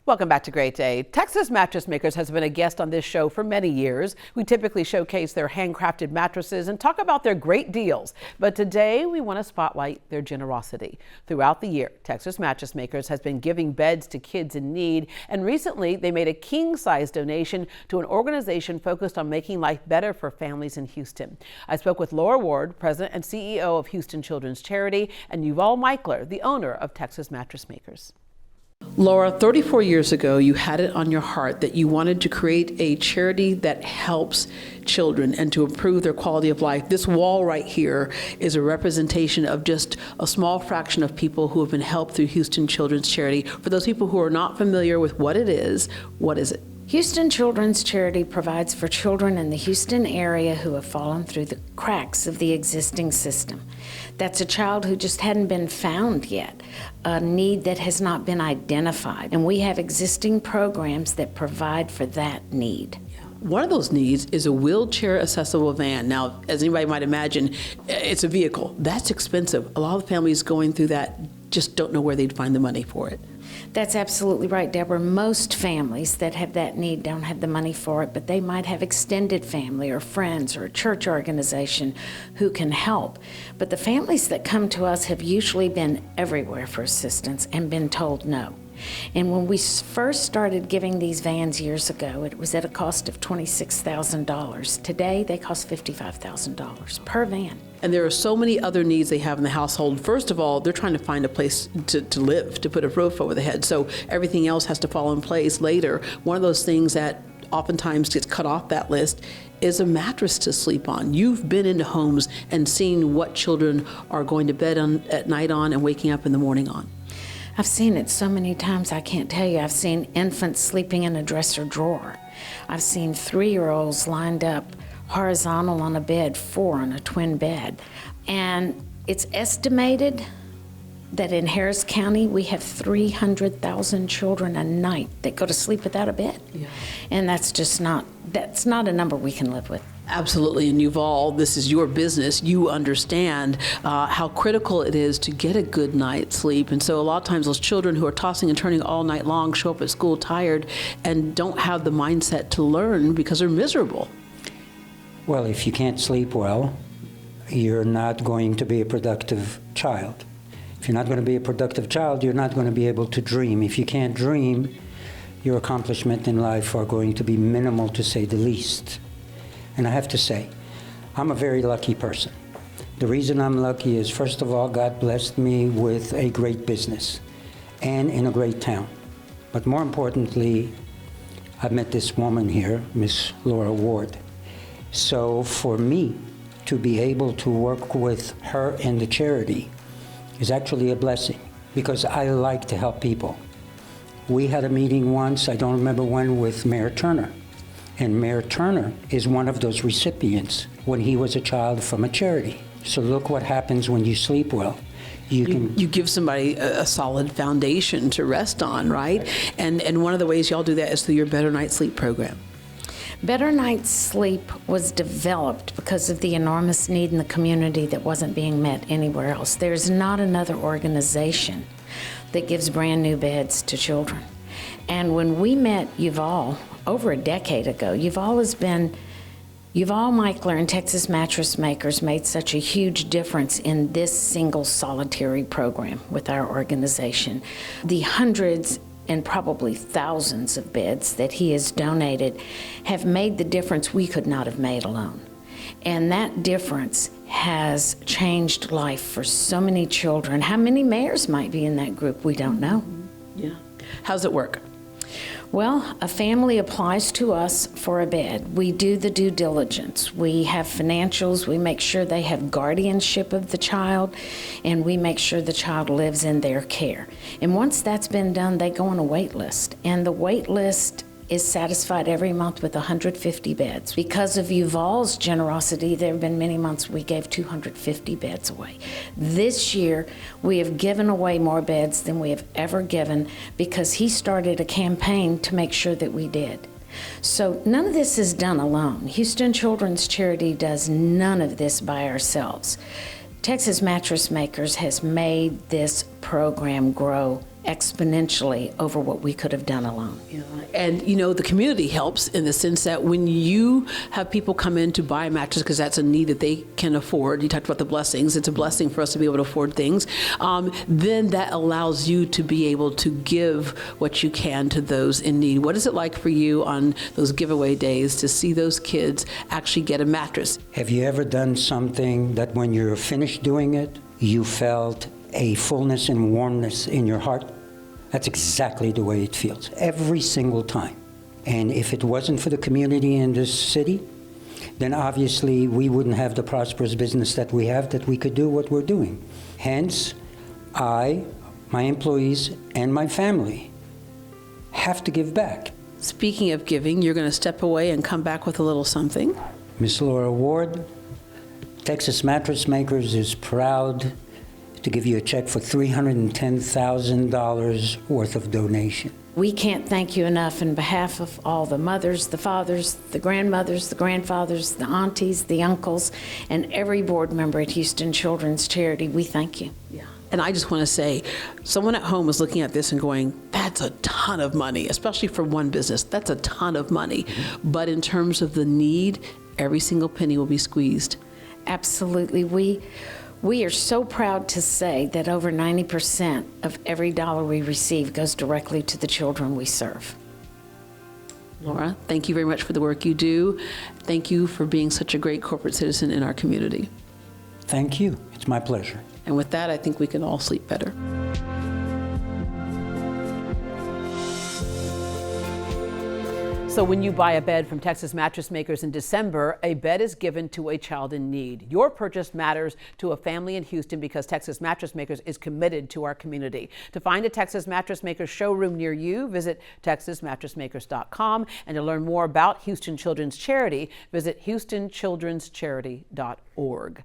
Welcome back to Great Day. Texas Mattress Makers has been a guest on this show for many years. We typically showcase their handcrafted mattresses and talk about their great deals. But today we want to spotlight their generosity. Throughout the year, Texas Mattress Makers has been giving beds to kids in need. And recently they made a king-size donation to an organization focused on making life better for families in Houston. I spoke with Laura Ward, President and CEO of Houston Children's Charity, and Youval Meicler, the owner of Texas Mattress Makers. Laura, 34 years ago, you had it on your heart that you wanted to create a charity that helps children and to improve their quality of life. This wall right here is a representation of just a small fraction of people who have been helped through Houston Children's Charity. For those people who are not familiar with what it is, what is it? Houston Children's Charity provides for children in the Houston area who have fallen through the cracks of the existing system. That's a child who just hadn't been found yet, a need that has not been identified, and we have existing programs that provide for that need. One of those needs is a wheelchair accessible van. Now, as anybody might imagine, it's a vehicle. That's expensive. A lot of families going through that just don't know where they'd find the money for it. That's absolutely right, Deborah. Most families that have that need don't have the money for it, but they might have extended family or friends or a church organization who can help. But the families that come to us have usually been everywhere for assistance and been told no. And when we first started giving these vans years ago, it was at a cost of $26,000. Today, they cost $55,000 per van. And there are so many other needs they have in the household. First of all, they're trying to find a place to live, to put a roof over the head. So everything else has to fall in place later. One of those things that oftentimes gets cut off that list is a mattress to sleep on. You've been into homes and seen what children are going to bed on at night on and waking up in the morning on. I've seen it so many times I can't tell you. I've seen infants sleeping in a dresser drawer. I've seen 3-year-olds lined up horizontal on a bed, 4 on a twin bed. And it's estimated that in Harris County we have 300,000 children a night that go to sleep without a bed. Yeah. And that's not a number we can live with. Absolutely, and Youval, this is your business. You understand how critical it is to get a good night's sleep. And so a lot of times those children who are tossing and turning all night long show up at school tired and don't have the mindset to learn because they're miserable. Well, if you can't sleep well, you're not going to be a productive child. If you're not going to be a productive child, you're not going to be able to dream. If you can't dream, your accomplishments in life are going to be minimal, to say the least. And I have to say, I'm a very lucky person. The reason I'm lucky is, first of all, God blessed me with a great business and in a great town. But more importantly, I've met this woman here, Miss Laura Ward. So for me to be able to work with her and the charity is actually a blessing, because I like to help people. We had a meeting once, I don't remember when, with Mayor Turner. And Mayor Turner is one of those recipients when he was a child from a charity. So look what happens when you sleep well. You give somebody a solid foundation to rest on, right? And one of the ways y'all do that is through your Better Night's Sleep program. Better Night's Sleep was developed because of the enormous need in the community that wasn't being met anywhere else. There's not another organization that gives brand new beds to children. And when we met Youval over a decade ago, Youval Meicler and Texas Mattress Makers made such a huge difference in this single solitary program with our organization. The hundreds and probably thousands of beds that he has donated have made the difference we could not have made alone. And that difference has changed life for so many children. How many mayors might be in that group? We don't know. Yeah. How's it work? Well, a family applies to us for a bed. We do the due diligence. We have financials. We make sure they have guardianship of the child, and we make sure the child lives in their care. And once that's been done, they go on a wait list. And the wait list is satisfied every month with 150 beds. Because of Youval's generosity, there have been many months we gave 250 beds away. This year, we have given away more beds than we have ever given because he started a campaign to make sure that we did. So none of this is done alone. Houston Children's Charity does none of this by ourselves. Texas Mattress Makers has made this program grow exponentially over what we could have done alone. Yeah. And you know, the community helps in the sense that when you have people come in to buy a mattress because that's a need that they can afford, you talked about the blessings, it's a blessing for us to be able to afford things, then that allows you to be able to give what you can to those in need. What is it like for you on those giveaway days to see those kids actually get a mattress? Have you ever done something that when you're finished doing it, you felt a fullness and warmness in your heart? That's exactly the way it feels, every single time. And if it wasn't for the community in this city, then obviously we wouldn't have the prosperous business that we have, that we could do what we're doing. Hence, I, my employees, and my family have to give back. Speaking of giving, you're going to step away and come back with a little something. Miss Laura Ward, Texas Mattress Makers is proud to give you a check for $310,000 worth of donation. We can't thank you enough on behalf of all the mothers, the fathers, the grandmothers, the grandfathers, the aunties, the uncles, and every board member at Houston Children's Charity. We thank you. Yeah. And I just want to say, someone at home is looking at this and going, that's a ton of money, especially for one business. That's a ton of money. Mm-hmm. But in terms of the need, every single penny will be squeezed. Absolutely. We are so proud to say that over 90% of every dollar we receive goes directly to the children we serve. Laura, thank you very much for the work you do. Thank you for being such a great corporate citizen in our community. Thank you. It's my pleasure. And with that, I think we can all sleep better. So when you buy a bed from Texas Mattress Makers in December, a bed is given to a child in need. Your purchase matters to a family in Houston because Texas Mattress Makers is committed to our community. To find a Texas Mattress Makers showroom near you, visit texasmattressmakers.com. And to learn more about Houston Children's Charity, visit houstonchildrenscharity.org.